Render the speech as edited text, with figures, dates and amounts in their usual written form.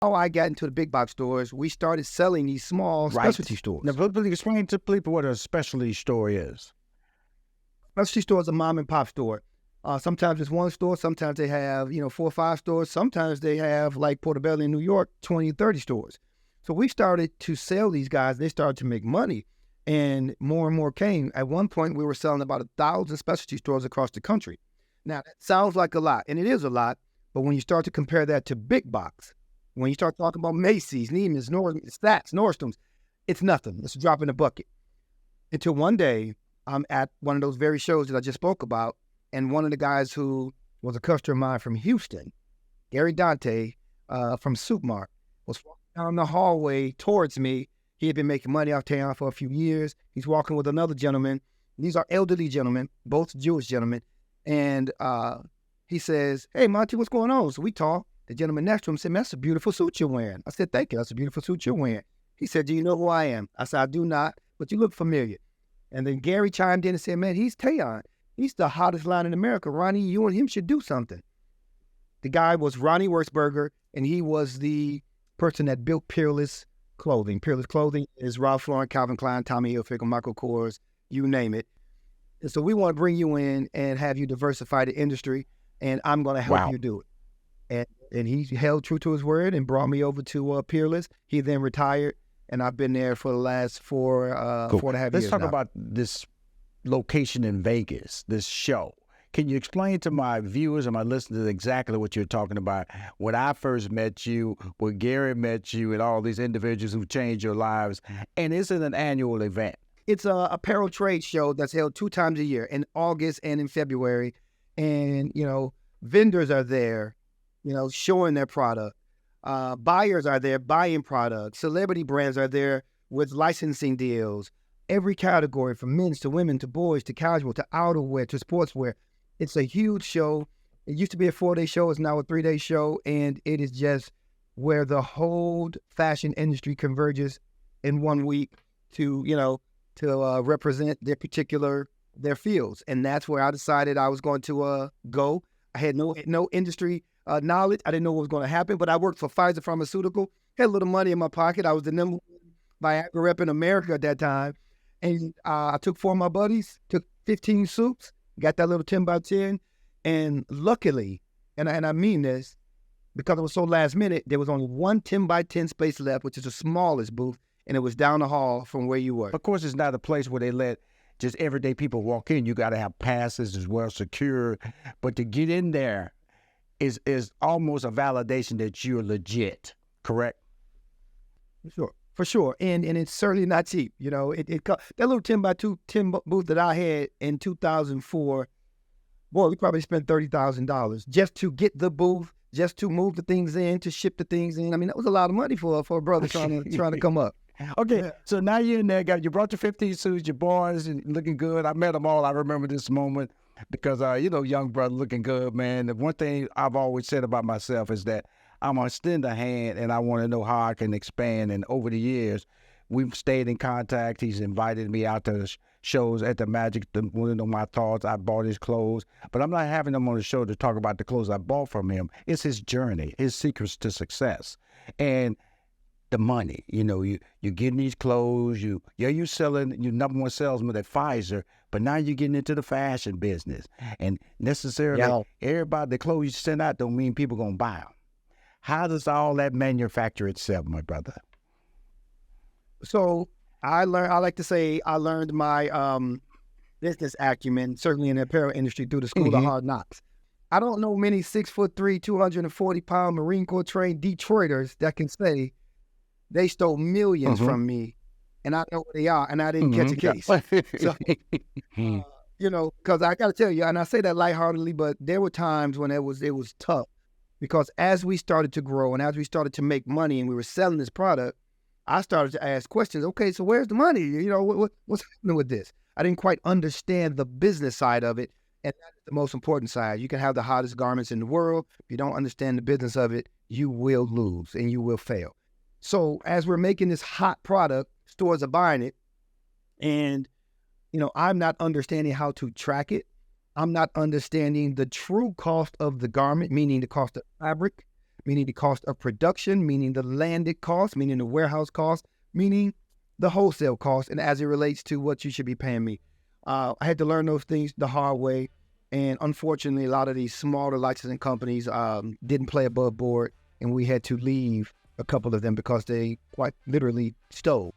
I got into the big box stores, we started selling these small specialty stores. Now, explain to people what a specialty store is. Specialty store is a mom and pop store. Sometimes it's one store. Sometimes they have, 4 or 5 stores. Sometimes they have, like Portobello in New York, 20 or 30 stores. So we started to sell these guys. They started to make money, and more came. At one point, we were selling about 1,000 specialty stores across the country. Now, that sounds like a lot, and it is a lot, but when you start to compare that to big box, when you start talking about Macy's, Neiman's, Saks, Nordstrom's, it's nothing. It's a drop in the bucket. Until one day, I'm at one of those very shows that I just spoke about, and one of the guys who was a customer of mine from Houston, Gary Dante from Supermart, was walking down the hallway towards me. He had been making money off town for a few years. He's walking with another gentleman. These are elderly gentlemen, both Jewish gentlemen. And he says, "Hey, Montee, what's going on?" So we talk. The gentleman next to him said, "Man, that's a beautiful suit you're wearing." I said, "Thank you. That's a beautiful suit you're wearing." He said, "Do you know who I am?" I said, "I do not, but you look familiar." And then Gary chimed in and said, "Man, he's Tayon. He's the hottest line in America. Ronnie, you and him should do something." The guy was Ronnie Wurzburger, and he was the person that built Peerless Clothing. Peerless Clothing is Ralph Lauren, Calvin Klein, Tommy Hilfiger, Michael Kors, you name it. And so we want to bring you in and have you diversify the industry, and I'm going to help you do it. And he held true to his word and brought me over to Peerless. He then retired, and I've been there for the last four and a half years. Let's talk about this location in Vegas, this show. Can you explain to my viewers and my listeners exactly what you're talking about? When I first met you, when Gary met you, and all these individuals who changed your lives, and it's an annual event. It's a apparel trade show that's held 2 times a year, in August and in February. And, vendors are there, showing their product. Buyers are there buying products. Celebrity brands are there with licensing deals. Every category, from men's to women to boys to casual to outerwear to sportswear. It's a huge show. It used to be a 4-day show. It's now a 3-day show. And it is just where the whole fashion industry converges in 1 week to represent their fields. And that's where I decided I was going to go. I had no industry knowledge. I didn't know what was going to happen, but I worked for Pfizer Pharmaceutical, had a little money in my pocket. I was the number 1 Viagra rep in America at that time. And I took 4 of my buddies, took 15 suits, got that little 10 by 10. And luckily, and I mean this, because it was so last minute, there was only 1 10 by 10 space left, which is the smallest booth, and it was down the hall from where you were. Of course, it's not a place where they let just everyday people walk in. You got to have passes as well, secure. But to get in there is almost a validation that you're legit, correct? For sure. And it's certainly not cheap. That little 10 by 10 booth that I had in 2004, boy, we probably spent $30,000 just to get the booth, just to move the things in, to ship the things in. I mean, that was a lot of money for a brother trying to come up. Okay, so now you're in there, you brought your 15 suits, your boys, and looking good. I met them all. I remember this moment because, young brother looking good, man. The one thing I've always said about myself is that I'm going to extend a hand, and I want to know how I can expand. And over the years, we've stayed in contact. He's invited me out to shows at the Magic to want to know my thoughts. I bought his clothes, but I'm not having him on the show to talk about the clothes I bought from him. It's his journey, his secrets to success. And the money, you're getting these clothes, you're selling, you're number 1 salesman at Pfizer, but now you're getting into the fashion business. And necessarily, everybody, the clothes you send out don't mean people going to buy them. How does all that manufacture itself, my brother? So I learned my business acumen, certainly in the apparel industry, through the School of Hard Knocks. I don't know many 6'3", 240-pound Marine Corps trained Detroiters that can say they stole millions from me, and I know where they are, and I didn't catch a case. So, because I got to tell you, and I say that lightheartedly, but there were times when it was tough, because as we started to grow and as we started to make money and we were selling this product, I started to ask questions. Okay, so where's the money? What's happening with this? I didn't quite understand the business side of it, and that's the most important side. You can have the hottest garments in the world. If you don't understand the business of it, you will lose and you will fail. So as we're making this hot product, stores are buying it, and, I'm not understanding how to track it. I'm not understanding the true cost of the garment, meaning the cost of fabric, meaning the cost of production, meaning the landed cost, meaning the warehouse cost, meaning the wholesale cost, and as it relates to what you should be paying me. I had to learn those things the hard way. And unfortunately, a lot of these smaller licensing companies didn't play above board, and we had to leave a couple of them because they quite literally stole.